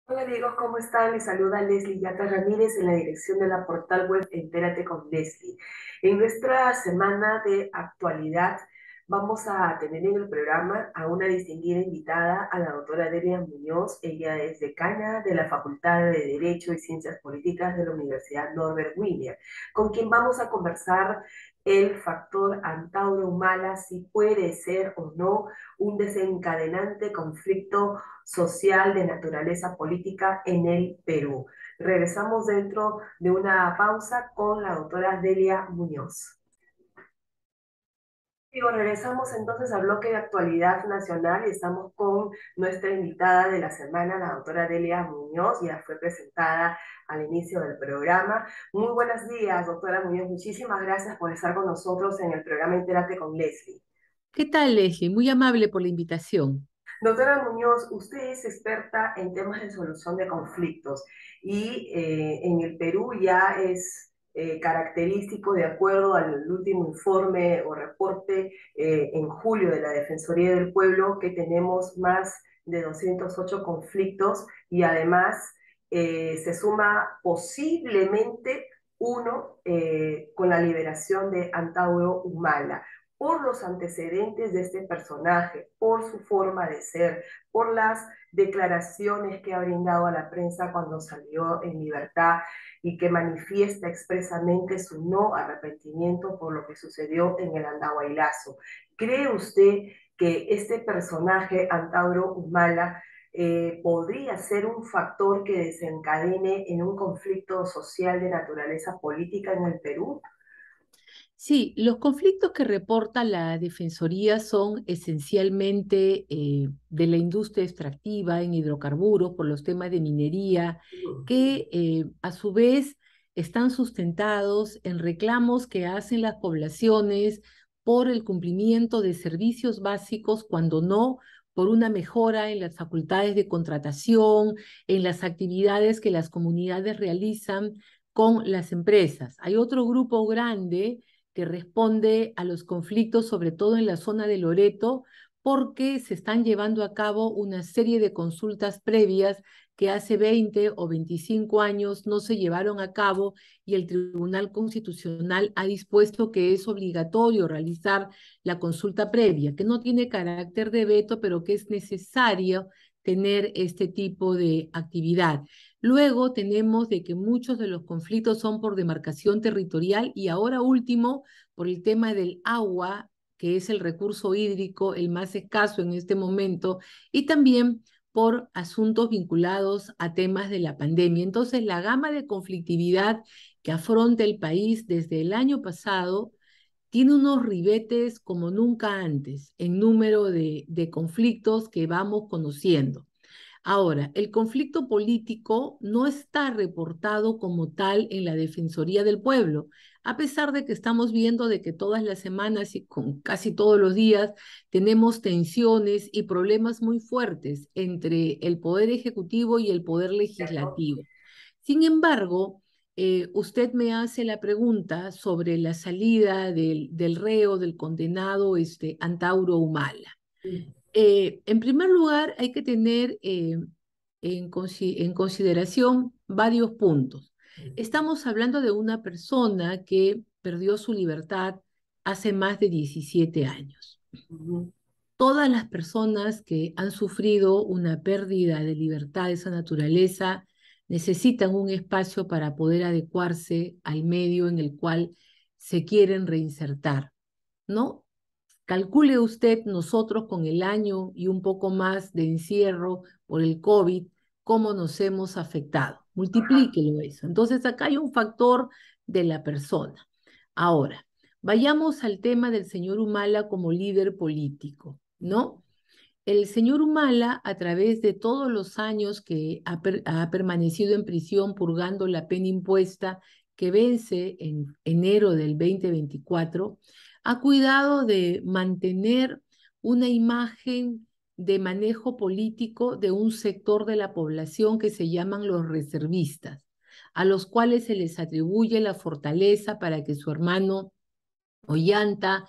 Hola amigos, ¿cómo están? Les saluda Leslie Yata Ramírez en la dirección de la portal web Entérate con Leslie. En nuestra semana de actualidad vamos a tener en el programa a una distinguida invitada, a la doctora Delia Muñoz. Ella es decana de la Facultad de Derecho y Ciencias Políticas de la Universidad Norbert Wiener, con quien vamos a conversar el factor Antauro Humala, si puede ser o no un desencadenante conflicto social de naturaleza política en el Perú. Regresamos dentro de una pausa con la doctora Delia Muñoz. Digo, regresamos entonces al bloque de actualidad nacional y estamos con nuestra invitada de la semana, la doctora Delia Muñoz. Ya fue presentada al inicio del programa. Muy buenos días, doctora Muñoz. Muchísimas gracias por estar con nosotros en el programa Entérate con Leslie. ¿Qué tal, Leslie? Muy amable por la invitación. Doctora Muñoz, usted es experta en temas de solución de conflictos y en el Perú ya es característico, de acuerdo al último informe o reporte en julio de la Defensoría del Pueblo, que tenemos más de 208 conflictos y además se suma posiblemente uno con la liberación de Antauro Humala por los antecedentes de este personaje, por su forma de ser, por las declaraciones que ha brindado a la prensa cuando salió en libertad y que manifiesta expresamente su no arrepentimiento por lo que sucedió en el Andahuaylazo. ¿Cree usted que este personaje, Antauro Humala, podría ser un factor que desencadene en un conflicto social de naturaleza política en el Perú? Sí, los conflictos que reporta la Defensoría son esencialmente de la industria extractiva en hidrocarburos por los temas de minería, que a su vez están sustentados en reclamos que hacen las poblaciones por el cumplimiento de servicios básicos, cuando no por una mejora en las facultades de contratación, en las actividades que las comunidades realizan con las empresas. Hay otro grupo grande que responde a los conflictos, sobre todo en la zona de Loreto, porque se están llevando a cabo una serie de consultas previas que hace 20 o 25 años no se llevaron a cabo, y el Tribunal Constitucional ha dispuesto que es obligatorio realizar la consulta previa, que no tiene carácter de veto, pero que es necesario tener este tipo de actividad. Luego tenemos de que muchos de los conflictos son por demarcación territorial, y ahora último por el tema del agua, que es el recurso hídrico el más escaso en este momento, y también por asuntos vinculados a temas de la pandemia. Entonces, la gama de conflictividad que afronta el país desde el año pasado tiene unos ribetes como nunca antes en número de conflictos que vamos conociendo. Ahora, el conflicto político no está reportado como tal en la Defensoría del Pueblo, a pesar de que estamos viendo de que todas las semanas y con casi todos los días tenemos tensiones y problemas muy fuertes entre el Poder Ejecutivo y el Poder ¿Cierto? Legislativo. Sin embargo, usted me hace la pregunta sobre la salida del reo, del condenado Antauro Humala. En primer lugar, hay que tener en consideración varios puntos. Estamos hablando de una persona que perdió su libertad hace más de 17 años. Ujú. Todas las personas que han sufrido una pérdida de libertad de esa naturaleza necesitan un espacio para poder adecuarse al medio en el cual se quieren reinsertar, ¿no? Calcule usted nosotros con el año y un poco más de encierro por el COVID, cómo nos hemos afectado. Multiplíquelo eso. Entonces, acá hay un factor de la persona. Ahora, vayamos al tema del señor Humala como líder político, ¿no? El señor Humala, a través de todos los años que ha permanecido en prisión purgando la pena impuesta, que vence en enero del 2024, ha cuidado de mantener una imagen de manejo político de un sector de la población que se llaman los reservistas, a los cuales se les atribuye la fortaleza para que su hermano Ollanta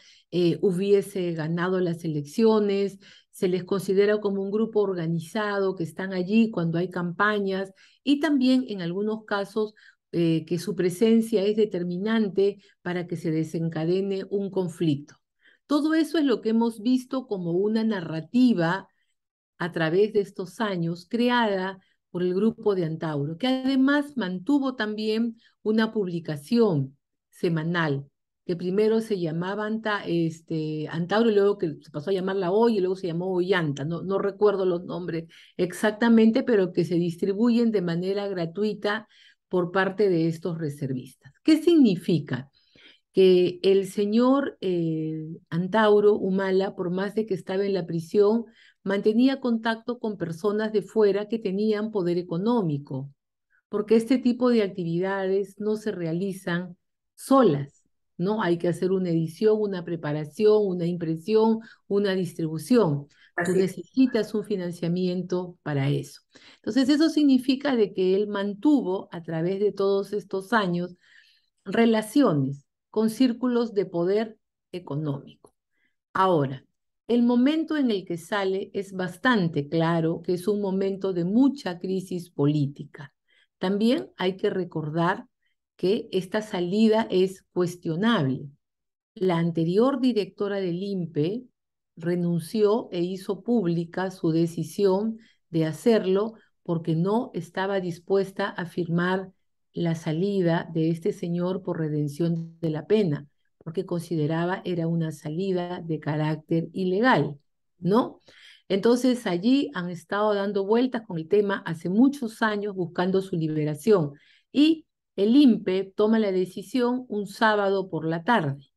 hubiese ganado las elecciones, se les considera como un grupo organizado que están allí cuando hay campañas y también en algunos casos que su presencia es determinante para que se desencadene un conflicto. Todo eso es lo que hemos visto como una narrativa a través de estos años creada por el grupo de Antauro, que además mantuvo también una publicación semanal, que primero se llamaba Antauro y luego que se pasó a llamar La Hoy y luego se llamó Ollanta, no recuerdo los nombres exactamente, pero que se distribuyen de manera gratuita por parte de estos reservistas. ¿Qué significa? Que el señor Antauro Humala, por más de que estaba en la prisión, mantenía contacto con personas de fuera que tenían poder económico, porque este tipo de actividades no se realizan solas, ¿no? Hay que hacer una edición, una preparación, una impresión, una distribución. Tú Así es. necesitas un financiamiento para eso. Entonces, eso significa de que él mantuvo a través de todos estos años relaciones con círculos de poder económico. Ahora, el momento en el que sale es bastante claro que es un momento de mucha crisis política. También hay que recordar que esta salida es cuestionable. La anterior directora del INPE renunció e hizo pública su decisión de hacerlo porque no estaba dispuesta a firmar la salida de este señor por redención de la pena, porque consideraba era una salida de carácter ilegal, ¿no? Entonces allí han estado dando vueltas con el tema hace muchos años buscando su liberación y el INPE toma la decisión un sábado por la tarde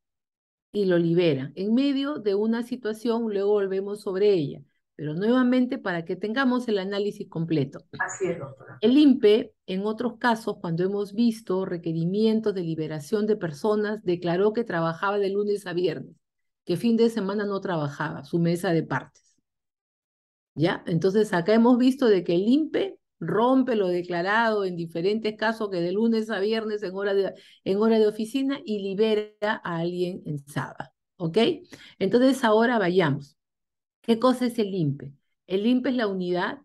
y lo liberan. En medio de una situación, luego volvemos sobre ella, pero nuevamente para que tengamos el análisis completo. Así es, doctora. El INPE, en otros casos, cuando hemos visto requerimientos de liberación de personas, declaró que trabajaba de lunes a viernes, que fin de semana no trabajaba, su mesa de partes. ¿Ya? Entonces acá hemos visto de que el INPE rompe lo declarado en diferentes casos que de lunes a viernes en hora de oficina y libera a alguien en sábado, ¿ok? Entonces ahora vayamos. ¿Qué cosa es el INPE? El INPE es la unidad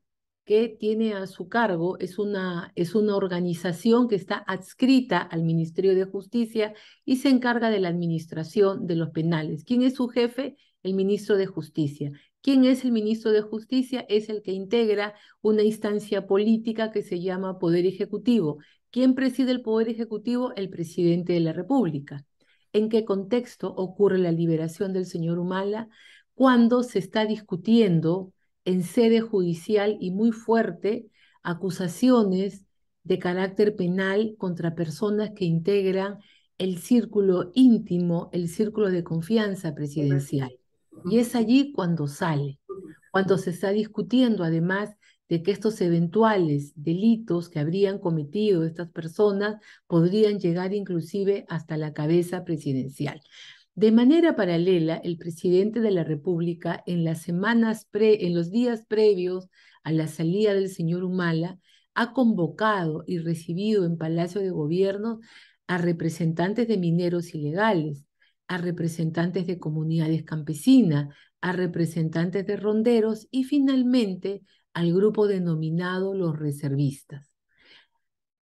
que tiene a su cargo, es una organización que está adscrita al Ministerio de Justicia y se encarga de la administración de los penales. ¿Quién es su jefe? El ministro de Justicia. ¿Quién es el ministro de Justicia? Es el que integra una instancia política que se llama Poder Ejecutivo. ¿Quién preside el Poder Ejecutivo? El presidente de la República. ¿En qué contexto ocurre la liberación del señor Humala? Cuando se está discutiendo en sede judicial y muy fuerte acusaciones de carácter penal contra personas que integran el círculo íntimo, el círculo de confianza presidencial. Y es allí cuando sale, cuando se está discutiendo además de que estos eventuales delitos que habrían cometido estas personas podrían llegar inclusive hasta la cabeza presidencial. De manera paralela, el presidente de la República, en los días previos a la salida del señor Humala, ha convocado y recibido en Palacio de Gobierno a representantes de mineros ilegales, a representantes de comunidades campesinas, a representantes de ronderos y finalmente al grupo denominado los reservistas.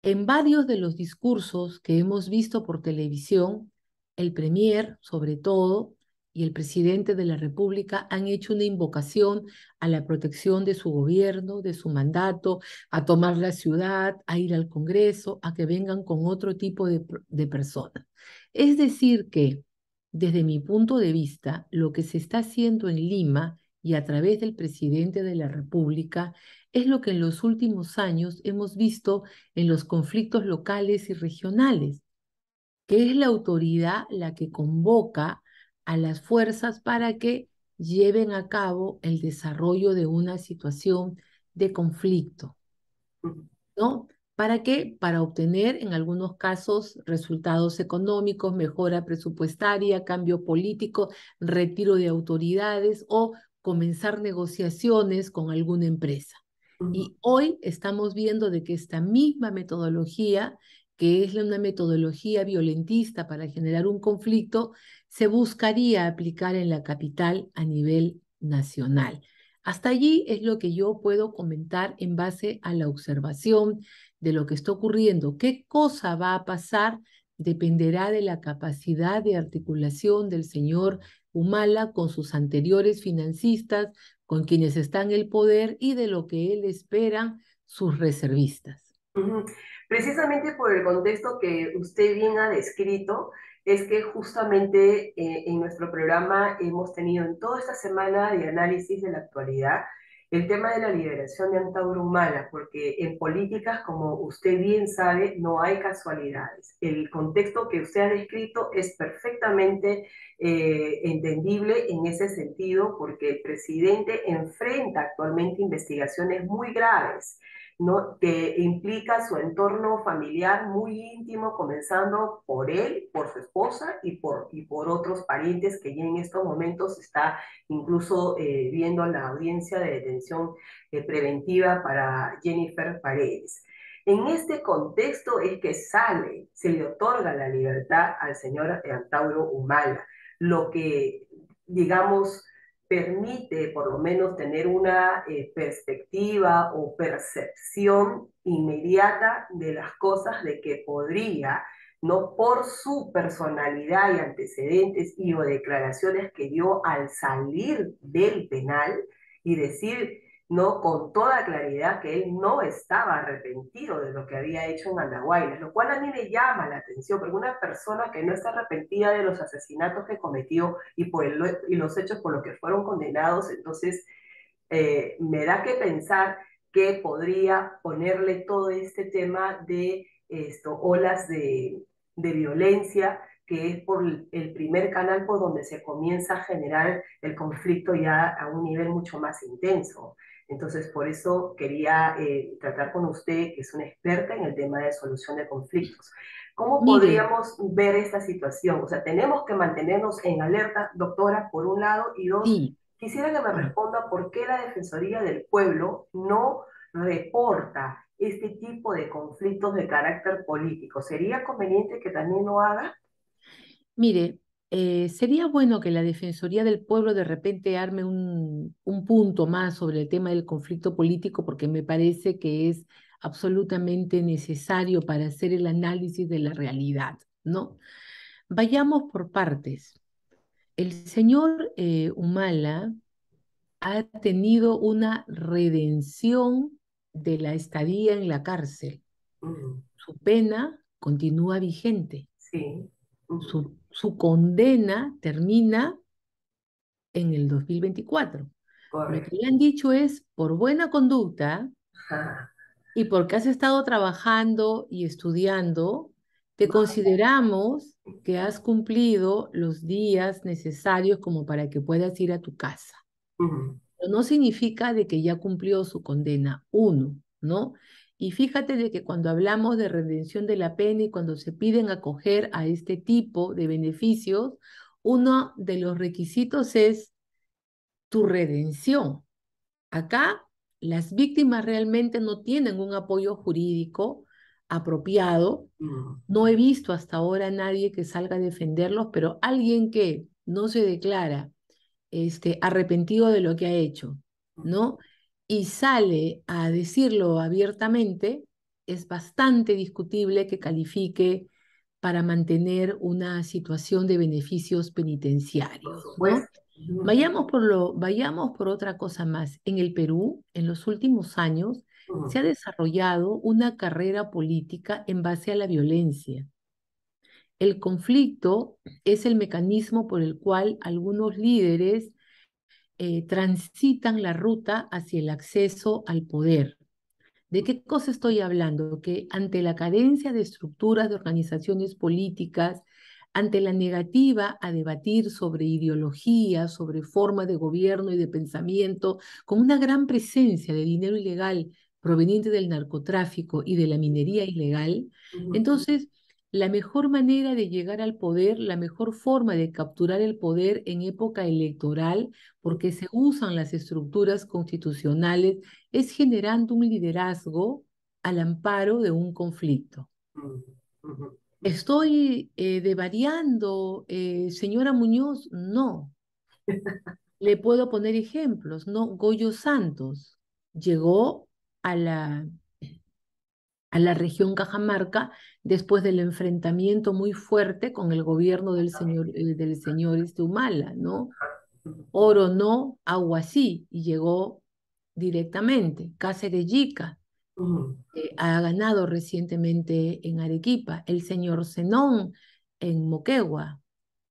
En varios de los discursos que hemos visto por televisión, el premier, sobre todo, y el presidente de la República han hecho una invocación a la protección de su gobierno, de su mandato, a tomar la ciudad, a ir al Congreso, a que vengan con otro tipo de personas. Es decir que, desde mi punto de vista, lo que se está haciendo en Lima y a través del presidente de la República es lo que en los últimos años hemos visto en los conflictos locales y regionales, que es la autoridad la que convoca a las fuerzas para que lleven a cabo el desarrollo de una situación de conflicto, ¿no? ¿Para qué? Para obtener en algunos casos resultados económicos, mejora presupuestaria, cambio político, retiro de autoridades o comenzar negociaciones con alguna empresa. Y hoy estamos viendo de que esta misma metodología, que es una metodología violentista para generar un conflicto, se buscaría aplicar en la capital a nivel nacional. Hasta allí es lo que yo puedo comentar en base a la observación de lo que está ocurriendo. ¿Qué cosa va a pasar? Dependerá de la capacidad de articulación del señor Humala con sus anteriores financistas, con quienes está en el poder y de lo que él espera sus reservistas. Ujú. Precisamente por el contexto que usted bien ha descrito, es que justamente en nuestro programa hemos tenido en toda esta semana de análisis de la actualidad el tema de la liberación de Antauro Humala, porque en políticas, como usted bien sabe, no hay casualidades. El contexto que usted ha descrito es perfectamente entendible en ese sentido, porque el presidente enfrenta actualmente investigaciones muy graves, ¿no? Que implica su entorno familiar muy íntimo, comenzando por él, por su esposa y por otros parientes que ya en estos momentos está incluso viendo la audiencia de detención preventiva para Jennifer Paredes. En este contexto es que sale, se le otorga la libertad al señor Antauro Humala, lo que, digamos, permite por lo menos tener una perspectiva o percepción inmediata de las cosas de que podría, no por su personalidad y antecedentes y o declaraciones que dio al salir del penal y decir, no con toda claridad que él no estaba arrepentido de lo que había hecho en Andahuaylas, lo cual a mí me llama la atención, porque una persona que no está arrepentida de los asesinatos que cometió y los hechos por los que fueron condenados, entonces me da que pensar que podría ponerle todo este tema de olas de violencia, que es por el primer canal por donde se comienza a generar el conflicto ya a un nivel mucho más intenso. Entonces, por eso quería tratar con usted, que es una experta en el tema de solución de conflictos. ¿Cómo Mire, podríamos ver esta situación? O sea, tenemos que mantenernos en alerta, doctora, por un lado, y dos, sí, quisiera que me sí. responda por qué la Defensoría del Pueblo no reporta este tipo de conflictos de carácter político. ¿Sería conveniente que también lo haga? Mire, sería bueno que la Defensoría del Pueblo de repente arme un punto más sobre el tema del conflicto político, porque me parece que es absolutamente necesario para hacer el análisis de la realidad, ¿no? Vayamos por partes. El señor Humala ha tenido una redención de la estadía en la cárcel. Mm, Su pena continúa vigente. sí, mm, Su condena termina en el 2024. Lo que correcto. le han dicho es, por buena conducta Ajá, y porque has estado trabajando y estudiando, te consideramos que has cumplido los días necesarios como para que puedas ir a tu casa. mm, Pero no significa de que ya cumplió su condena, uno, ¿no? Y fíjate de que cuando hablamos de redención de la pena y cuando se piden acoger a este tipo de beneficios, uno de los requisitos es tu redención. Acá las víctimas realmente no tienen un apoyo jurídico apropiado. mm, No he visto hasta ahora a nadie que salga a defenderlos, pero alguien que no se declara arrepentido de lo que ha hecho, ¿no? Y sale a decirlo abiertamente, es bastante discutible que califique para mantener una situación de beneficios por penitenciarios, ¿no? supuesto. Mm, Vayamos por otra cosa más. En el Perú, en los últimos años, se mm, ha desarrollado una carrera política en base a la violencia. El conflicto es el mecanismo por el cual algunos líderes transitan la ruta hacia el acceso al poder. ¿De qué cosa estoy hablando? Que ante la carencia de estructuras de organizaciones políticas, ante la negativa a debatir sobre ideología, sobre forma de gobierno y de pensamiento, con una gran presencia de dinero ilegal proveniente del narcotráfico y de la minería ilegal, mm, entonces la mejor manera de llegar al poder, la mejor forma de capturar el poder en época electoral, porque se usan las estructuras constitucionales, es generando un liderazgo al amparo de un conflicto. mm, mm, mm. ¿Estoy devariando, señora Muñoz? No. Le puedo poner ejemplos, ¿no? Goyo Santos llegó a a la región Cajamarca después del enfrentamiento muy fuerte con el gobierno del señor Humala, ¿no? Oro no, agua sí, y llegó directamente. Cáceres Yica Ujú, ha ganado recientemente en Arequipa, el señor Zenón en Moquegua,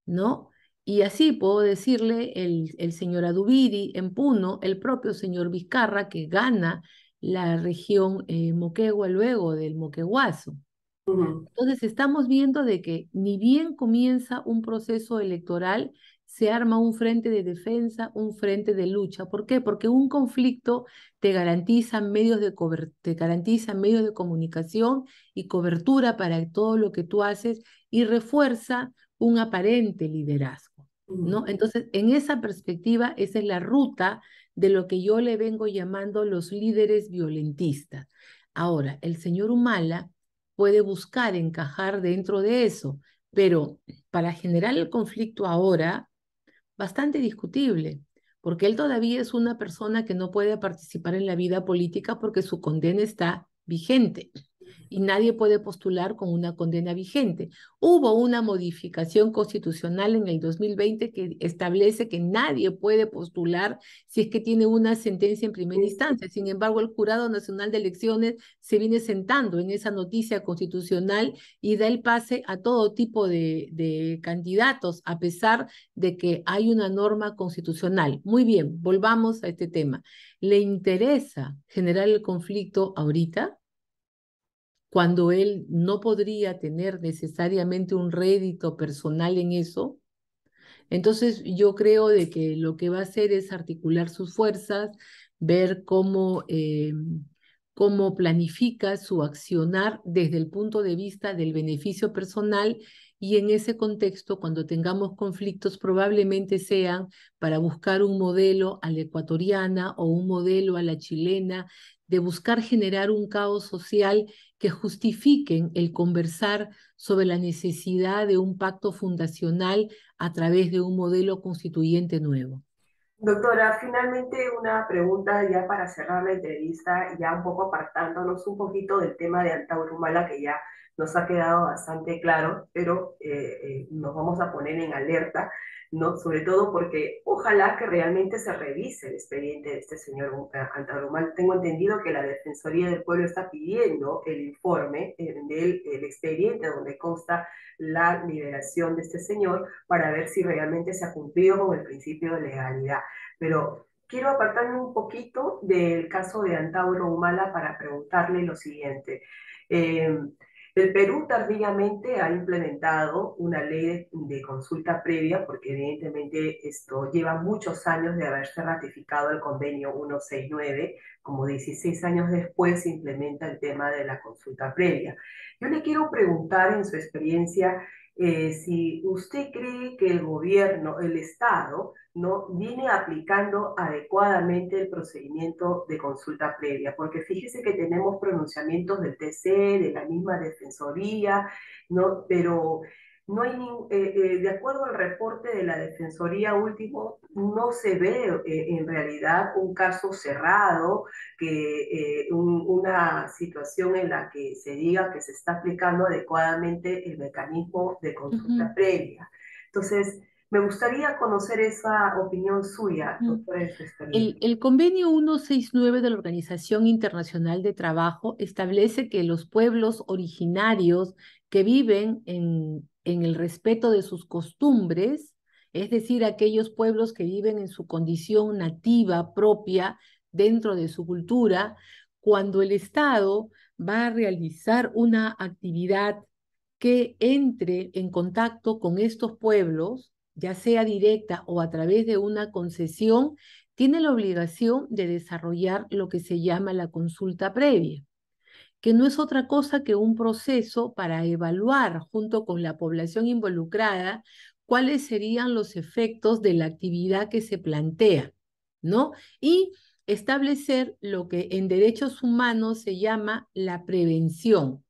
¿no? Y así puedo decirle el señor Adubiri en Puno, el propio señor Vizcarra que gana la región Moquegua luego del Moqueguazo. ujú, Entonces estamos viendo de que ni bien comienza un proceso electoral, se arma un frente de defensa, un frente de lucha. ¿Por qué? Porque un conflicto te garantiza medios de comunicación y cobertura para todo lo que tú haces y refuerza un aparente liderazgo, ¿no? ujú. Entonces, en esa perspectiva, esa es la ruta de lo que yo le vengo llamando los líderes violentistas. Ahora, el señor Humala puede buscar encajar dentro de eso, pero para generar el conflicto ahora, bastante discutible, porque él todavía es una persona que no puede participar en la vida política porque su condena está vigente y nadie puede postular con una condena vigente. Hubo una modificación constitucional en el 2020 que establece que nadie puede postular si es que tiene una sentencia en primera Sí, sí. instancia. Sin embargo, el Jurado Nacional de Elecciones se viene sentando en esa noticia constitucional y da el pase a todo tipo de candidatos, a pesar de que hay una norma constitucional. Muy bien, volvamos a este tema. ¿Le interesa generar el conflicto ahorita, cuando él no podría tener necesariamente un rédito personal en eso? Entonces yo creo de que lo que va a hacer es articular sus fuerzas, ver cómo planifica su accionar desde el punto de vista del beneficio personal, y en ese contexto, cuando tengamos conflictos, probablemente sean para buscar un modelo a la ecuatoriana o un modelo a la chilena, de buscar generar un caos social que justifiquen el conversar sobre la necesidad de un pacto fundacional a través de un modelo constituyente nuevo. Doctora, finalmente una pregunta ya para cerrar la entrevista, ya un poco apartándonos un poquito del tema de Antauro Humala, que ya nos ha quedado bastante claro, pero nos vamos a poner en alerta, ¿no? Sobre todo porque ojalá que realmente se revise el expediente de este señor Antauro Humala. Tengo entendido que la Defensoría del Pueblo está pidiendo el informe del expediente donde consta la liberación de este señor para ver si realmente se ha cumplido con el principio de legalidad. Pero quiero apartarme un poquito del caso de Antauro Humala para preguntarle lo siguiente. Eh, el Perú tardíamente ha implementado una ley de consulta previa, porque evidentemente esto lleva muchos años de haberse ratificado el convenio 169, como 16 años después se implementa el tema de la consulta previa. Yo le quiero preguntar en su experiencia si usted cree que el gobierno, el Estado, no viene aplicando adecuadamente el procedimiento de consulta previa, porque fíjese que tenemos pronunciamientos del TC, de la misma Defensoría, ¿no? Pero no hay de acuerdo al reporte de la Defensoría último, no se ve en realidad un caso cerrado, una situación en la que se diga que se está aplicando adecuadamente el mecanismo de consulta Ujú, previa. Entonces, me gustaría conocer esa opinión suya, ujú. doctora, de su experiencia. El convenio 169 de la Organización Internacional de Trabajo establece que los pueblos originarios que viven en el respeto de sus costumbres, es decir, aquellos pueblos que viven en su condición nativa propia dentro de su cultura, cuando el Estado va a realizar una actividad que entre en contacto con estos pueblos, ya sea directa o a través de una concesión, tiene la obligación de desarrollar lo que se llama la consulta previa, que no es otra cosa que un proceso para evaluar junto con la población involucrada cuáles serían los efectos de la actividad que se plantea, ¿no? Y establecer lo que en derechos humanos se llama la prevención,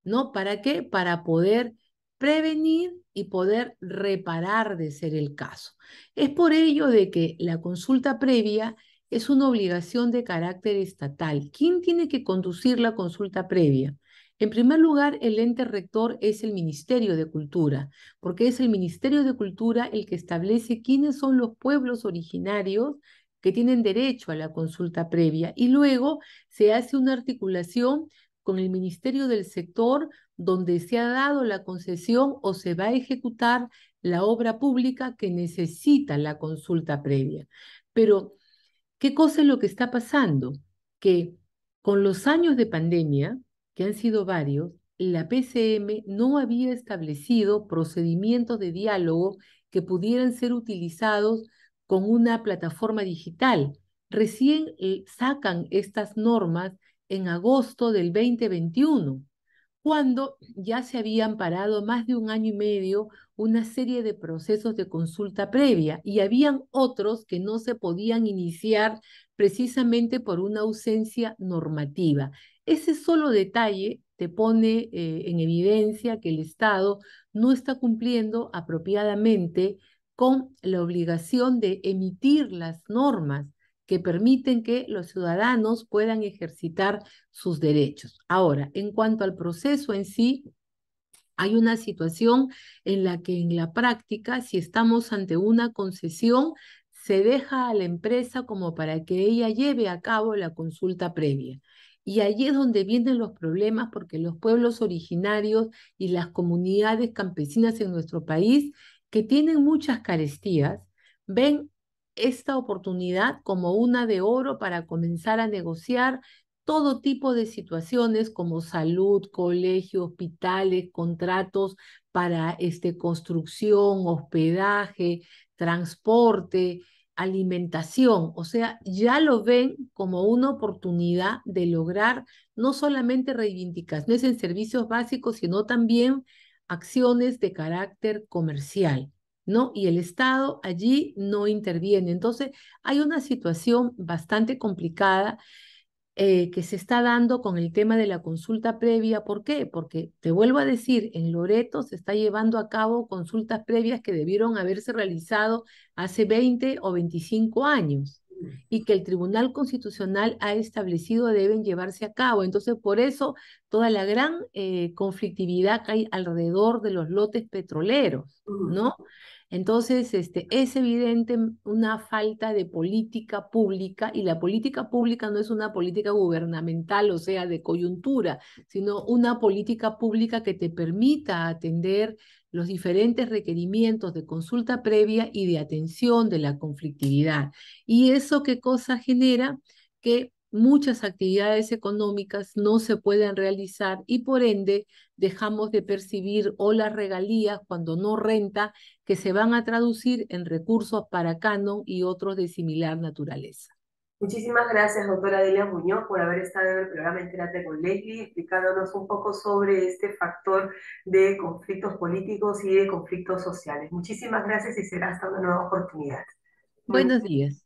¿no? ¿Para qué? Para poder prevenir y poder reparar de ser el caso. Es por ello de que la consulta previa es una obligación de carácter estatal. ¿Quién tiene que conducir la consulta previa? En primer lugar, el ente rector es el Ministerio de Cultura, porque es el Ministerio de Cultura el que establece quiénes son los pueblos originarios que tienen derecho a la consulta previa, y luego se hace una articulación con el Ministerio del Sector donde se ha dado la concesión o se va a ejecutar la obra pública que necesita la consulta previa. Pero, ¿qué cosa es lo que está pasando? Que con los años de pandemia, que han sido varios, la PCM no había establecido procedimientos de diálogo que pudieran ser utilizados con una plataforma digital. Recién sacan estas normas en agosto del 2021, cuando ya se habían parado más de un año y medio una serie de procesos de consulta previa y habían otros que no se podían iniciar precisamente por una ausencia normativa. Ese solo detalle te pone en evidencia que el Estado no está cumpliendo apropiadamente con la obligación de emitir las normas que permiten que los ciudadanos puedan ejercitar sus derechos. Ahora, en cuanto al proceso en sí, hay una situación en la que en la práctica, si estamos ante una concesión, se deja a la empresa como para que ella lleve a cabo la consulta previa. Y allí es donde vienen los problemas porque los pueblos originarios y las comunidades campesinas en nuestro país, que tienen muchas carestías, ven esta oportunidad como una de oro para comenzar a negociar todo tipo de situaciones como salud, colegio, hospitales, contratos para construcción, hospedaje, transporte, alimentación. O sea, ya lo ven como una oportunidad de lograr no solamente reivindicaciones en servicios básicos, sino también acciones de carácter comercial, ¿no? Y el Estado allí no interviene. Entonces, hay una situación bastante complicada que se está dando con el tema de la consulta previa. ¿Por qué? Porque te vuelvo a decir, en Loreto se está llevando a cabo consultas previas que debieron haberse realizado hace 20 o 25 años y que el Tribunal Constitucional ha establecido deben llevarse a cabo. Entonces, por eso toda la gran conflictividad que hay alrededor de los lotes petroleros, ¿no? Entonces, es evidente una falta de política pública, y la política pública no es una política gubernamental, o sea, de coyuntura, sino una política pública que te permita atender los diferentes requerimientos de consulta previa y de atención de la conflictividad. ¿Y eso qué cosa genera? Que muchas actividades económicas no se pueden realizar y por ende dejamos de percibir o las regalías cuando no renta, que se van a traducir en recursos para canon y otros de similar naturaleza. Muchísimas gracias, doctora Delia Muñoz, por haber estado en el programa Entérate con Leslie, explicándonos un poco sobre este factor de conflictos políticos y de conflictos sociales. Muchísimas gracias y será hasta una nueva oportunidad. Buen Buenos días.